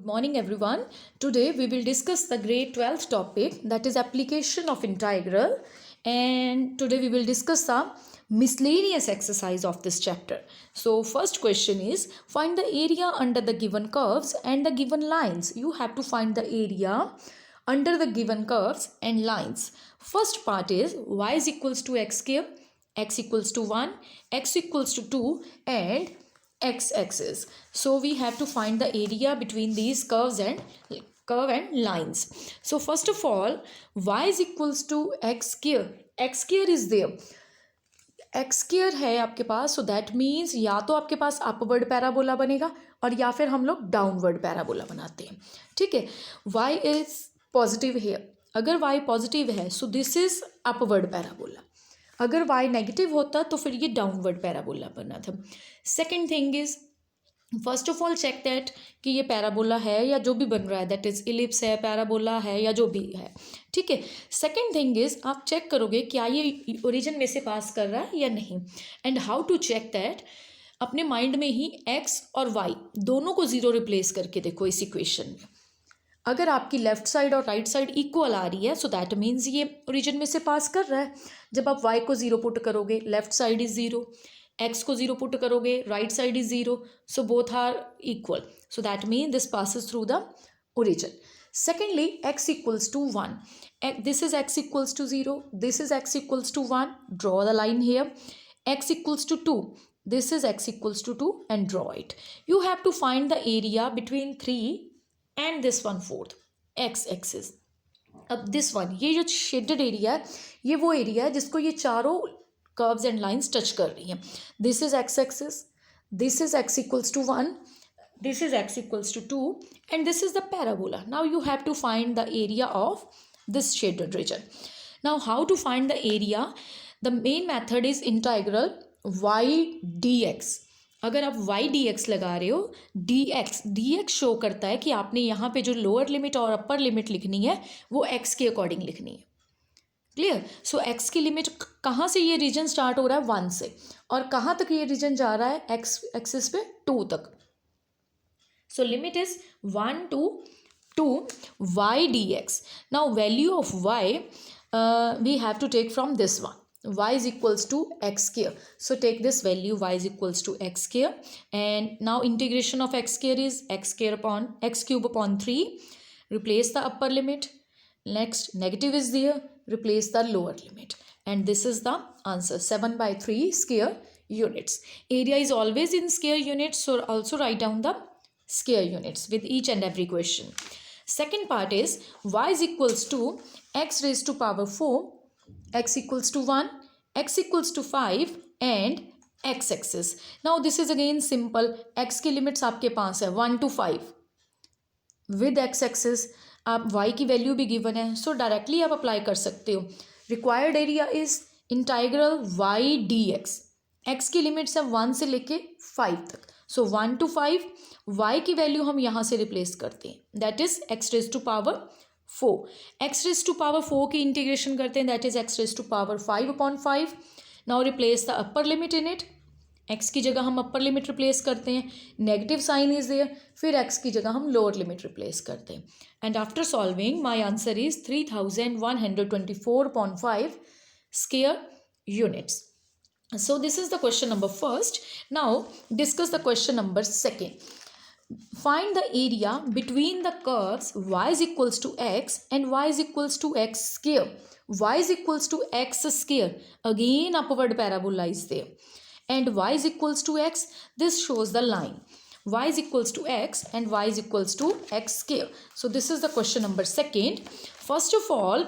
morning everyone. Today we will discuss the grade 12th topic, that is application of integral, and today we will discuss the miscellaneous exercise of this chapter. So first question is, find the area under the given curves and the given lines. You have to find the area under the given curves and lines. First part is y is equals to x square, x equals to 1, x equals to 2 and x-axis. So we have to find the area between these curve and lines. So first of all, y is equals to x square. x square is there. x square है आपके पास, so that means या तो आपके पास upward parabola बनेगा और या फिर हम लोग डाउनवर्ड पैराबोला बनाते हैं. ठीक है, y इज पॉजिटिव है. अगर y पॉजिटिव है so this is upward parabola. अगर y नेगेटिव होता तो फिर ये डाउनवर्ड पैराबोला बना था. Second thing is, first of all check that कि ये पैराबोला है या जो भी बन रहा है, दैट इज इलिप्स है, पैराबोला है या जो भी है. ठीक है. सेकेंड थिंग इज, आप चेक करोगे क्या ये ओरिजिन में से पास कर रहा है या नहीं. And how to check that, अपने माइंड में ही x और y दोनों को ज़ीरो रिप्लेस करके देखो इस इक्वेशन में. अगर आपकी लेफ्ट साइड और राइट साइड इक्वल आ रही है सो दैट मीन्स ये ओरिजिन में से पास कर रहा है. जब आप y को ज़ीरो पुट करोगे, left side is zero, x को ज़ीरो पुट करोगे, right side is zero, so both are equal, so that mean this passes through the origin. Secondly, x equals to 1. This is x equals to 0. This is x equals to 1. Draw the line here. X equals to 2. This is x equals to 2 and draw it. You have to find the area between 3 and this 1/4 x-axis. अब this one, ये जो shaded area है ये वो area है जिसको ये चारों कर्व्स एंड लाइंस टच कर रही हैं. This is x-axis. This is x equals to 1. This is x equals to 2 and this is the parabola. Now you have to find the area of this shaded region. Now how to find the area? The main method is integral y dx. अगर आप y dx लगा रहे हो, dx show करता है कि आपने यहाँ पे जो लोअर लिमिट और अपर लिमिट लिखनी है वो x के अकॉर्डिंग लिखनी है. क्लियर. सो x की लिमिट कहाँ से ये रीजन स्टार्ट हो रहा है, 1 से, और कहाँ तक ये रीजन जा रहा है, x एक्सिस पे 2 तक. So limit is 1 to 2 y dx. Now value of y we have to take from this one. Y is equals to x square. So take this value, y is equals to x square, and now integration of x square is x square upon x cube upon 3. Replace the upper limit. Next negative is there. Replace the lower limit. And this is the answer, 7/3 square units. Area is always in square units, so also write down the square units with each and every question. Second part is y is equals to x raised to power 4, x equals to 1, x equals to 5 and x axis. Now this is again simple. x की limits आपके पास है 1 to 5 with x axis. आप y की value भी given है, so directly आप apply कर सकते हो. Required area is integral y dx. x की लिमिट्स है 1 से लेके 5 तक, सो 1 to 5. y की वैल्यू हम यहाँ से रिप्लेस करते हैं, that is x raise to power 4. x raise to power 4 की इंटीग्रेशन करते हैं, that is x raise to power 5/5. Now replace the upper limit in it. x की जगह हम अपर लिमिट रिप्लेस करते हैं, नेगेटिव साइन इज देयर, फिर x की जगह हम लोअर लिमिट रिप्लेस करते हैं. And after solving my answer is 3124.5 square units. So this is the question number first. Now discuss the question number second. Find the area between the curves y is equals to x and y is equals to x square. Y is equals to x square. Again upward parabola is there. And y is equals to x. This shows the line. Y is equals to x and y is equals to x square. So this is the question number second. First of all,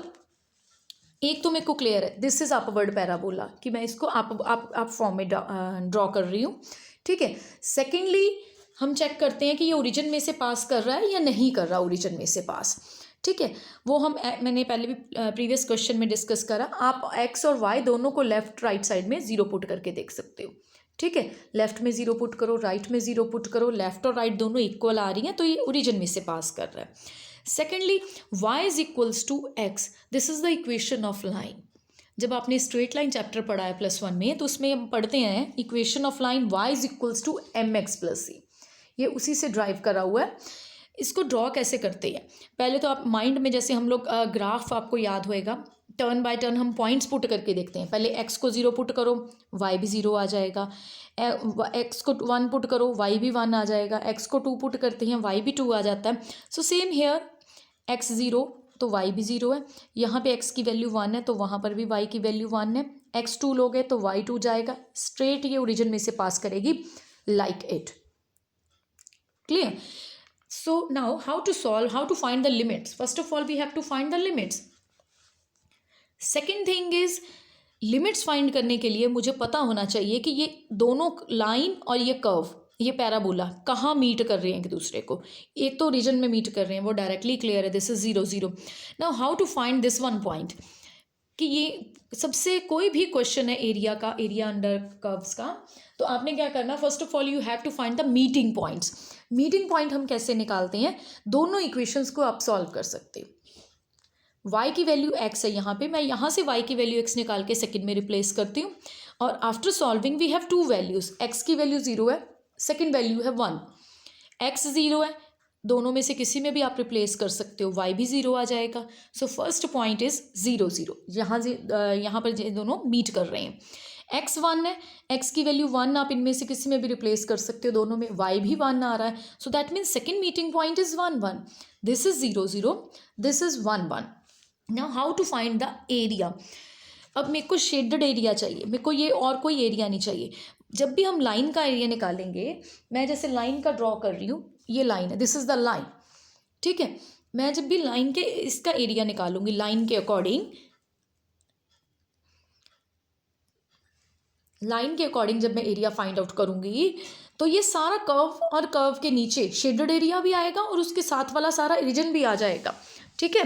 एक तो मेरे को clear है, this is upward parabola, कि मैं इसको आप form में ड्रॉ कर रही हूँ. ठीक है. सेकेंडली हम चेक करते हैं कि ये ओरिजिन में से पास कर रहा है या नहीं कर रहा ओरिजिन में से पास. ठीक है, वो मैंने पहले भी प्रीवियस क्वेश्चन में डिस्कस करा. आप x और y दोनों को लेफ्ट राइट साइड में ज़ीरो पुट करके देख सकते हो. ठीक है, लेफ्ट में ज़ीरो पुट करो, राइट में ज़ीरो पुट करो, लेफ्ट और राइट दोनों इक्वल आ रही हैं तो ये ओरिजिन में से पास कर रहा है. Secondly y is equals to x. This is the equation of line. जब आपने स्ट्रेट लाइन चैप्टर पढ़ा है +1 में तो उसमें हम पढ़ते हैं equation of line y is equals to mx plus c. ये उसी से ड्राइव करा हुआ है. इसको ड्रॉ कैसे करते हैं? पहले तो आप माइंड में, जैसे हम लोग ग्राफ आपको याद होएगा, टर्न बाय टर्न हम पॉइंट्स पुट करके देखते हैं। पहले एक्स को 0 पुट करो, वाई भी 0 आ जाएगा। एक्स को 1 पुट करो, वाई भी 1 आ जाएगा। एक्स को 2 पुट करते हैं, वाई भी 2 आ जाता है। सो सेम हेयर, एक्स 0 तो वाई भी 0 है। यहाँ पे एक्स की वैल्यू 1 है तो वहाँ पर भी वाई की वैल्यू 1 है। एक्स 2 लोगे तो वाई 2 जाएगा, स्ट्रेट ये ओरिजिन में से पास करेगी like it. Clear? So now how to solve, how to find the limits? First of all we have to find the limits. Second thing is limits find करने के लिए मुझे पता होना चाहिए कि ये दोनों लाइन और ये कर्व, ये पैराबोला कहाँ मीट कर रहे हैं एक दूसरे को। एक तो रीजन में मीट कर रहे हैं, वो डायरेक्टली क्लियर है, this is 0 0। Now how to find this one point, कि ये सबसे कोई भी क्वेश्चन है एरिया का, एरिया अंडर कर्व्स का, तो आपने क्या करना, first of all you have to find the meeting points. Meeting point हम कैसे निकालते हैं? दोनों इक्वेशंस को आप सॉल्व कर सकते हो। y की वैल्यू x है यहाँ पे, मैं यहाँ से y की वैल्यू x निकाल के सेकंड में रिप्लेस करती हूँ, और after solving we have two values, x की वैल्यू 0 है, सेकंड वैल्यू है 1, x 0 है, दोनों में से किसी में भी आप रिप्लेस कर सकते हो, y भी 0 आ जाएगा। सो फर्स्ट पॉइंट इज 0 0, यहाँ पर दोनों मीट कर रहे हैं। x 1 है, x की वैल्यू 1, आप इनमें से किसी में भी रिप्लेस कर सकते हो, दोनों में y भी 1 आ रहा है। So that means second meeting point is 1 1, this is 0 0, this is 1 1। Now how to find the area? अब मेरे को शेडेड एरिया चाहिए, मेरे को ये और कोई एरिया नहीं चाहिए। जब भी हम लाइन का एरिया निकालेंगे, मैं जैसे लाइन का ड्रॉ कर रही हूँ, ये लाइन है, दिस इज द लाइन, ठीक है। मैं जब भी लाइन के इसका एरिया निकालूंगी लाइन के अकॉर्डिंग, लाइन के अकॉर्डिंग जब मैं एरिया फाइंड आउट करूंगी, तो ये सारा कर्व और कर्व के नीचे शेडेड एरिया भी आएगा और उसके साथ वाला सारा रीजन भी आ जाएगा, ठीक है।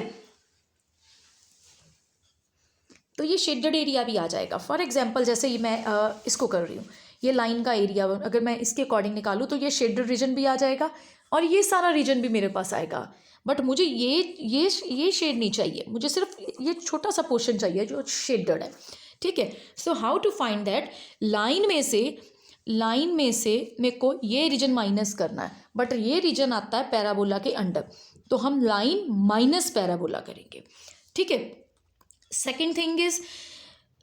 तो ये शेडेड एरिया भी आ जाएगा। फॉर एग्जांपल जैसे ये मैं इसको कर रही हूँ, ये लाइन का एरिया अगर मैं इसके अकॉर्डिंग निकालूँ तो ये शेडेड रीजन भी आ जाएगा और ये सारा रीजन भी मेरे पास आएगा। बट मुझे ये शेड नहीं चाहिए, मुझे सिर्फ ये छोटा सा पोर्शन चाहिए जो शेडेड है, ठीक है। So how to find that? Line में से मेरे को ये रीजन माइनस करना है, बट ये रीजन आता है पैराबोला के अंडर, तो हम लाइन माइनस पैराबोला करेंगे, ठीक है। Second thing is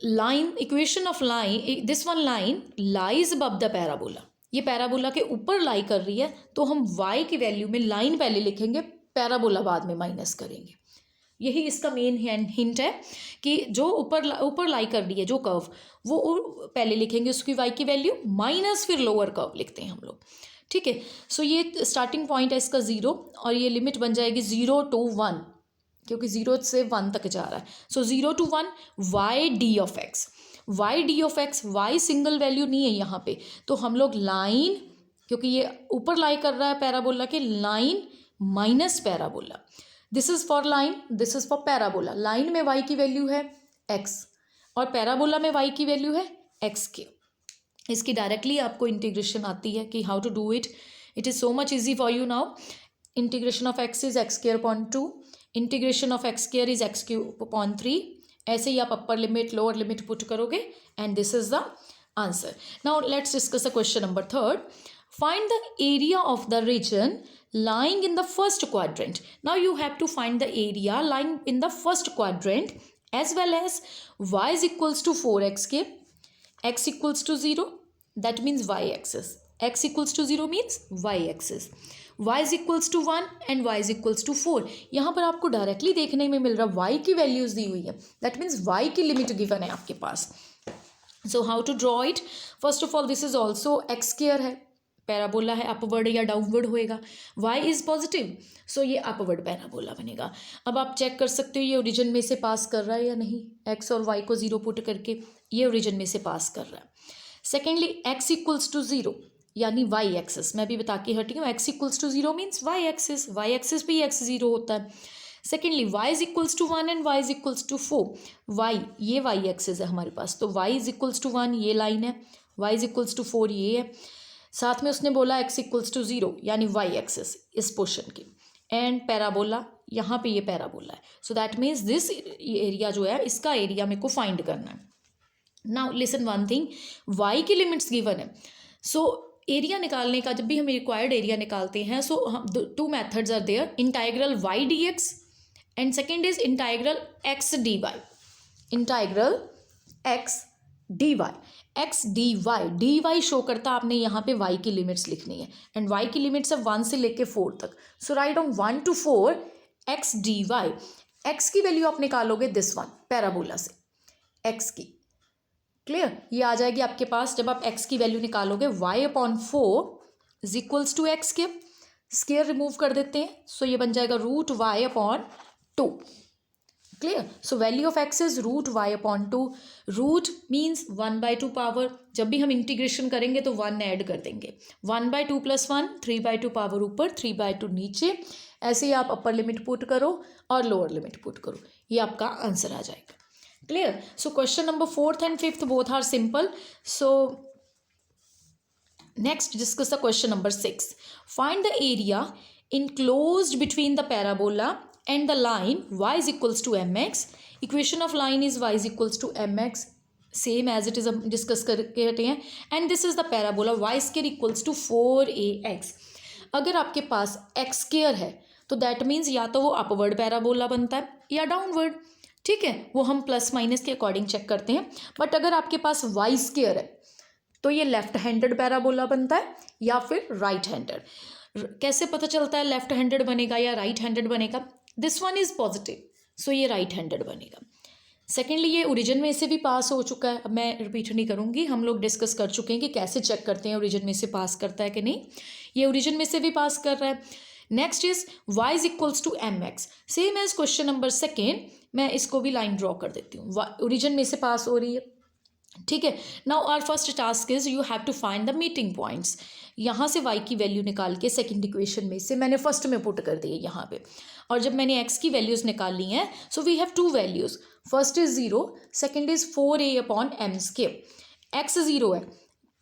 line, equation of line, this one line lies above the parabola, ये पैराबोला के ऊपर लाई कर रही है, तो हम y की वैल्यू में लाइन पहले लिखेंगे, पैराबोला बाद में माइनस करेंगे। यही इसका मेन हिंट है कि जो ऊपर लाई कर रही है जो कर्व, वो पहले लिखेंगे उसकी y की वैल्यू, माइनस फिर लोअर कर्व लिखते हैं हम लोग, ठीक है। सो ये स्टार्टिंग पॉइंट है इसका 0 और ये लिमिट बन जाएगी 0 to 1, क्योंकि 0 से 1 तक जा रहा है। सो 0 to 1 y d of x, y D of x, y single value नहीं है यहाँ पे, तो हम लोग लाइन, क्योंकि ये ऊपर लाई कर रहा है पैराबोला के, line minus parabola, this is for line, this is for parabola. Line में y की वैल्यू है x और पैराबोला में y की वैल्यू है x के। इसकी डायरेक्टली आपको इंटीग्रेशन आती है कि how to do it, it is so much easy for you now. Integration of x is x square upon 2, integration of x square is x cube upon 3। ऐसे ही आप upper limit lower limit put करोगे and this is the answer. Now let's discuss the question number 3. Find the area of the region lying in the first quadrant. Now you have to find the area lying in the first quadrant as well as y is equals to 4x के, x equals to 0, that means y axis, x equals to 0 means y axis, y is equals to 1 and y is equals to 4. यहाँ पर आपको directly देखने में मिल रहा y की values दी हुई है, that means y की लिमिट गिवन है आपके पास. So how to draw it? First of all this is also x square है, पैराबोला है, अपवर्ड या डाउनवर्ड होएगा, y इज पॉजिटिव, सो ये अपवर्ड पैराबोला बनेगा. अब आप चेक कर सकते हो ये ओरिजिन में से पास कर रहा है या नहीं, x और y को 0 पुट करके ये ओरिजिन में से पास कर रहा है. सेकेंडली x इक्वल्स टू 0 यानी y एक्सिस, मैं भी बता के हटी हूँ, x equals to 0 means y axis पे x 0 होता है. Secondly y is equals to 1 and y is equals to 4, y ये y एक्सिस है हमारे पास, तो y इज इक्वल्स टू 1 ये लाइन है, y इज इक्वल्स टू 4 ये है, साथ में उसने बोला x इक्वल्स टू 0 यानी y एक्सिस इस पोर्शन की, एंड पैराबोला यहाँ पे ये पैराबोला है. So that means this area जो है इसका एरिया मेरे को फाइंड करना है. Now listen one thing, y की लिमिट्स गिवन है, सो एरिया निकालने का, जब भी हम रिक्वायर्ड एरिया निकालते हैं, सो हम two methods are there, integral y d x and second is integral x d y. Integral x d y, x d y show करता है आपने यहाँ पे y की लिमिट्स लिखनी है, एंड y की लिमिट्स है 1 से लेके 4 तक. So right on 1 to 4 x d y. X की वैल्यू आप निकालोगे दिस वन पैराबोला से, एक्स की. क्लियर, ये आ जाएगी आपके पास. जब आप एक्स की वैल्यू निकालोगे y/4 is equals to x square. Square remove कर देते हैं, सो ये बन जाएगा √y/2. Clear, so value of x is √y/2. Root means 1/2 power. जब भी हम इंटीग्रेशन करेंगे तो 1 ऐड कर देंगे. 1/2 + 1, 3/2 पावर ऊपर, 3/2 नीचे. ऐसे ही आप अपर लिमिट पुट करो और लोअर लिमिट पुट करो, ये आपका आंसर आ जाएगा. Clear, so question number 4th and 5th both are simple. So next discuss the question number 6. Find the area enclosed between the parabola and the line y is equals to mx. Equation of line is y is equals to mx, same as it is हम discuss करके हटे हैं. And this is the parabola y square equals to 4ax. अगर आपके पास x square है तो that means या तो वो अपवर्ड पैराबोला बनता है या डाउनवर्ड. ठीक है, वो हम प्लस माइनस के अकॉर्डिंग चेक करते हैं. बट अगर आपके पास y स्क्वायर है तो ये लेफ्ट हैंडेड पैराबोला बनता है या फिर राइट हैंडेड. कैसे पता चलता है लेफ्ट हैंडेड बनेगा या राइट हैंडेड बनेगा? दिस वन इज पॉजिटिव, सो ये राइट हैंडेड बनेगा. सेकेंडली, ये ओरिजिन में से भी पास हो चुका है. अब मैं रिपीट नहीं करूँगी, हम लोग डिस्कस कर चुके हैं कि कैसे चेक करते हैं ओरिजिन में से पास करता है कि नहीं. ये ओरिजिन में से भी पास कर रहा है. Next is y is equals to mx, same as question number 2. मैं इसको भी लाइन ड्रॉ कर देती हूँ, ओरिजिन में से पास हो रही है. ठीक है, now our first task is you have to find the meeting points. यहाँ से y की वैल्यू निकाल के सेकंड इक्वेशन में से मैंने फर्स्ट में पुट कर दी है यहाँ पे. और जब मैंने x की वैल्यूज़ निकाल ली हैं, so we have two values. First is 0, second is 4a/m². x 0 है,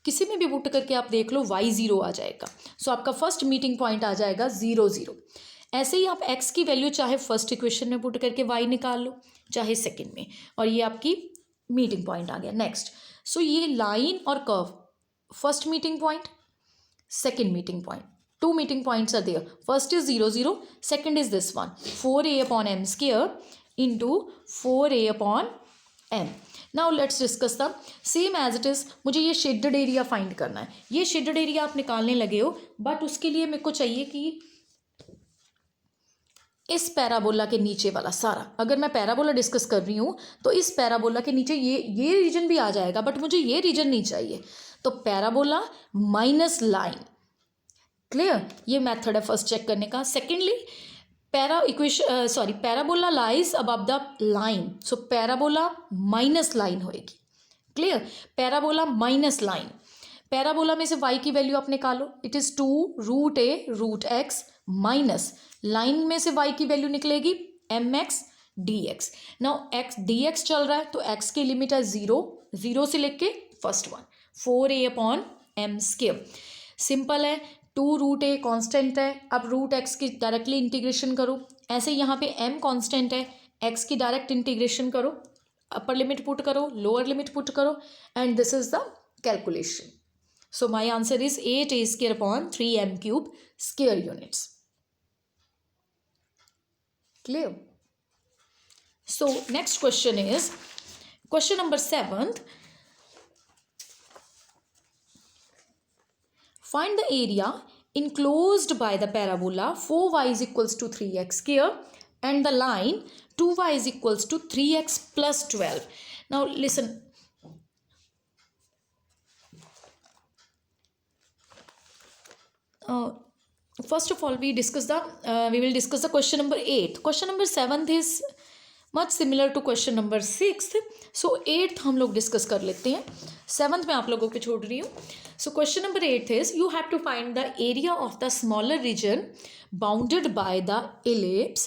किसी में भी पुट करके आप देख लो y 0 आ जाएगा. सो आपका फर्स्ट मीटिंग पॉइंट आ जाएगा 0 0. ऐसे ही आप x की वैल्यू चाहे फर्स्ट इक्वेशन में पुट करके y निकाल लो, चाहे सेकेंड में, और ये आपकी मीटिंग पॉइंट आ गया. नेक्स्ट, सो ये लाइन और curve, first meeting point, second meeting point. Two meeting points are there. First is 0 0, second is this one 4a/m² into 4a/m. Now let's discuss the same as it is. मुझे ये shaded area find करना है. ये shaded area आप निकालने लगे हो, but उसके लिए मेरे को चाहिए कि इस पैराबोला के नीचे वाला सारा, अगर मैं पैराबोला डिस्कस कर रही हूँ तो इस पैराबोला के नीचे ये रीजन भी आ जाएगा, बट मुझे ये रीजन नहीं चाहिए. तो पैराबोला माइनस लाइन. क्लियर, ये मेथड है फर्स्ट चेक करने का. Secondly, parabola lies above the line, so parabola minus line होएगी. Clear, parabola minus line. Parabola में से y की वैल्यू आप निकालो, it is 2√a√x minus line में से y की वैल्यू निकलेगी mx dx. Now x dx चल रहा है तो x की लिमिट है 0 से लेके फर्स्ट वन 4a/m². सिंपल है, 2√a कांस्टेंट है. अब √x की डायरेक्टली इंटीग्रेशन करो. ऐसे यहाँ पे m कांस्टेंट है, x की डायरेक्ट इंटीग्रेशन करो, अपर लिमिट पुट करो, लोअर लिमिट पुट करो, and this is the calculation. So my answer is 8a²/3m³ square units. Clear. So next question is question number 7th. Find the area enclosed by the parabola 4y is equals to 3x² and the line 2y is equals to 3x plus 12. Now listen. First of all, we will discuss the question number 8. Question number 7th is much similar to question number 6th. So 8th हम लोग discuss कर लेते हैं, 7th में आप लोगों को छोड़ रही हूँ. So question number 8 is you have to find the area of the smaller region bounded by the ellipse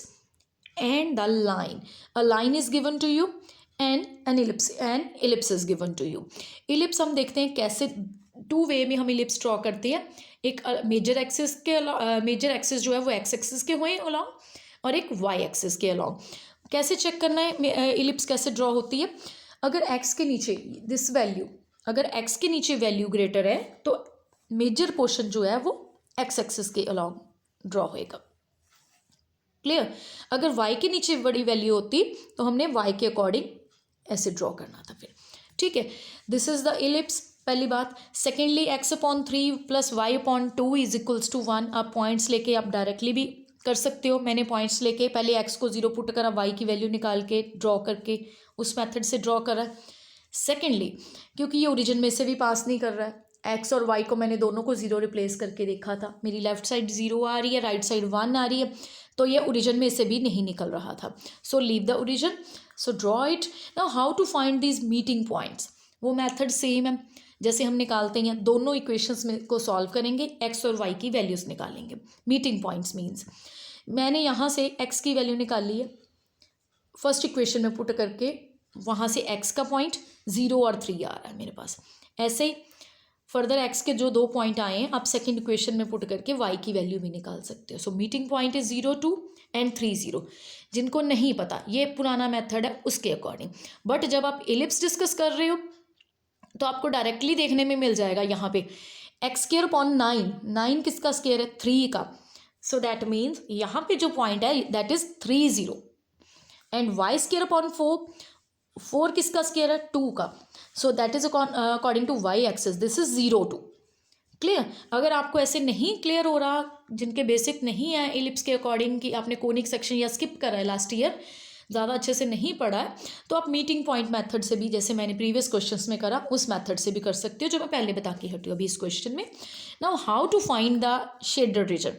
and the line. A line is given to you and an ellipse is given to you. Ellipse हम देखते हैं कैसे 2 वे में हम ellipse draw करते हैं. एक major axis जो है वो x एक्सिस के हुए अलॉन्ग और एक y एक्सिस के अलॉन्ग. कैसे चेक करना है ellipse कैसे ड्रॉ होती है? अगर x के नीचे दिस वैल्यू, अगर x के नीचे वैल्यू ग्रेटर है तो मेजर पोर्शन जो है वो एक्स एक्सिस के अलॉन्ग ड्रॉ होएगा। क्लियर? अगर वाई के नीचे बड़ी वैल्यू होती तो हमने वाई के अकॉर्डिंग ऐसे ड्रॉ करना था फिर। ठीक है, दिस इज द इलिप्स, पहली बात। Secondly x/3 + y/2 is equals to 1। आप पॉइंट्स लेके आप डायरेक्टली भी कर सकते हो। मैंने पॉइंट्स लेके पहले x को 0 पुट करा, y की वैल्यू निकाल के ड्रॉ करके उस मेथड से ड्रॉ करा। सेकेंडली क्योंकि ये ओरिजिन में से भी पास नहीं कर रहा है, x और y को मैंने दोनों को 0 रिप्लेस करके देखा था, मेरी लेफ्ट साइड 0 आ रही है, राइट साइड 1 आ रही है, तो ये ओरिजिन में से भी नहीं निकल रहा था। So leave the origin, so draw it. Now how to find these meeting points, वो मेथड सेम है जैसे हम निकालते हैं, दोनों इक्वेशंस में को सॉल्व करेंगे, x और y की वैल्यूज़ निकालेंगे। मीटिंग पॉइंट्स मीन्स मैंने यहाँ से x की वैल्यू निकाल ली है, फर्स्ट इक्वेशन में पुट करके वहाँ से x का पॉइंट 0 और 3 आ रहा है मेरे पास। ऐसे ही फर्दर x के जो 2 पॉइंट आए हैं आप सेकेंड इक्वेशन में पुट करके y की वैल्यू भी निकाल सकते हो। सो मीटिंग पॉइंट इज 0, 2 एंड 3, 0। जिनको नहीं पता ये पुराना मेथड है उसके अकॉर्डिंग, बट जब आप एलिप्स डिस्कस कर रहे हो तो आपको डायरेक्टली देखने में मिल जाएगा यहाँ पे x²/9, 9 किसका स्केयर है? 3 का। सो दैट मीन्स यहाँ पे जो पॉइंट है दैट इज 3, 0 एंड y²/4, 4 किसका स्केयर है? 2 का। So that is according to y axis, this is 0, 2। Clear? अगर आपको ऐसे नहीं क्लियर हो रहा, जिनके बेसिक नहीं है एलिप्स के अकॉर्डिंग कि आपने कोनिक सेक्शन या स्किप करा है लास्ट ईयर, ज़्यादा अच्छे से नहीं पढ़ा है, तो आप मीटिंग पॉइंट मेथड से भी, जैसे मैंने प्रीवियस क्वेश्चंस में करा, उस मेथड से भी कर सकते हो जो मैं पहले बता के हटी हूँ अभी इस क्वेश्चन में। Now how to find the shaded region.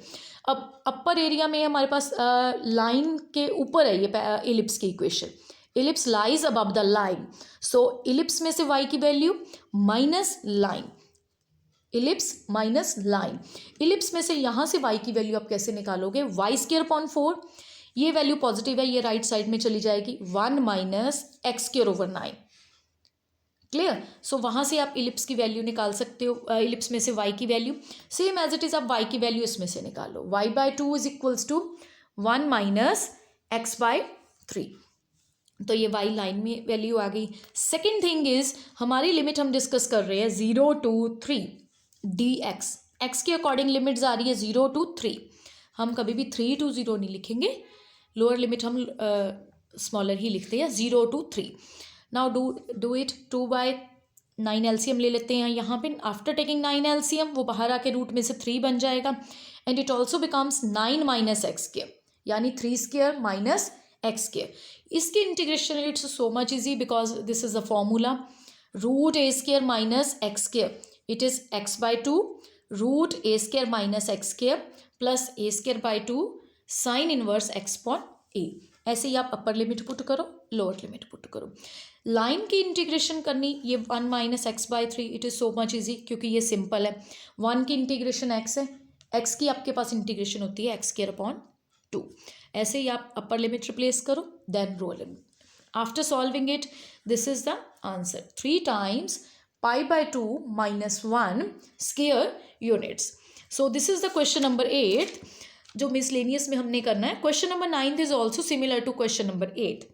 अब अपर एरिया में हमारे पास लाइन के ऊपर है ये एलिप्स की equation, ellipse lies above the line. So ellipse में से y की value minus line, ellipse minus line. Ellipse में से यहाँ से y की वैल्यू आप कैसे निकालोगे? y²/4, ये वैल्यू पॉजिटिव है, ये राइट साइड में चली जाएगी, 1 - x²/9। क्लियर? सो वहाँ से आप इलिप्स की वैल्यू निकाल सकते हो, इलिप्स में से y की value same as it is आप y की वैल्यू इसमें से निकालो। y/2 is equals to 1 - x/3। तो ये y लाइन में वैल्यू आ गई। सेकेंड थिंग इज हमारी लिमिट हम डिस्कस कर रहे हैं 0 to 3 dx, x के अकॉर्डिंग लिमिट्स आ रही है 0 to 3। हम कभी भी 3 to 0 नहीं लिखेंगे, लोअर लिमिट हम स्मॉलर ही लिखते हैं, 0 to 3। Now do it. 2/9 LCM ले लेते हैं यहाँ पे। आफ्टर टेकिंग 9 एलसीएम वो बाहर आके रूट में से 3 बन जाएगा and it also becomes 9 - x², यानी 3² - x²। इसकी integration it's so much easy because this is a formula, √a² - x², it is x/2 √a² - x² plus a²/2 sine inverse x/a। ऐसे ही आप अपर लिमिट पुट करो, lower limit put करो। Line की integration करनी, ये 1 - x/3, it is so much easy क्योंकि ये सिंपल है। 1 की इंटीग्रेशन x है, x की आपके पास इंटीग्रेशन होती है x²/2। ऐसे ही आप अपर लिमिट रिप्लेस करो, then lower limit. After solving it, this is the answer, 3 times π/2 - 1 square units. So this is the question number 8 जो मिसलेनियस में हमने करना है। Question number 9 is also similar to question number 8,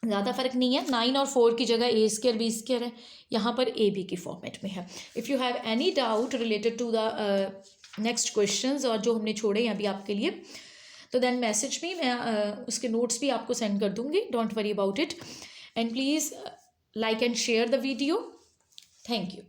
ज़्यादा फर्क नहीं है, 9 और 4 की जगह a² b² है, यहाँ पर a b की फॉर्मेट में है। If you have any doubt related to the next questions और जो हमने छोड़े हैं अभी आपके लिए, तो देन मैसेज में मैं उसके नोट्स भी आपको सेंड कर दूँगी, don't worry about it, and please like and share the video. Thank you.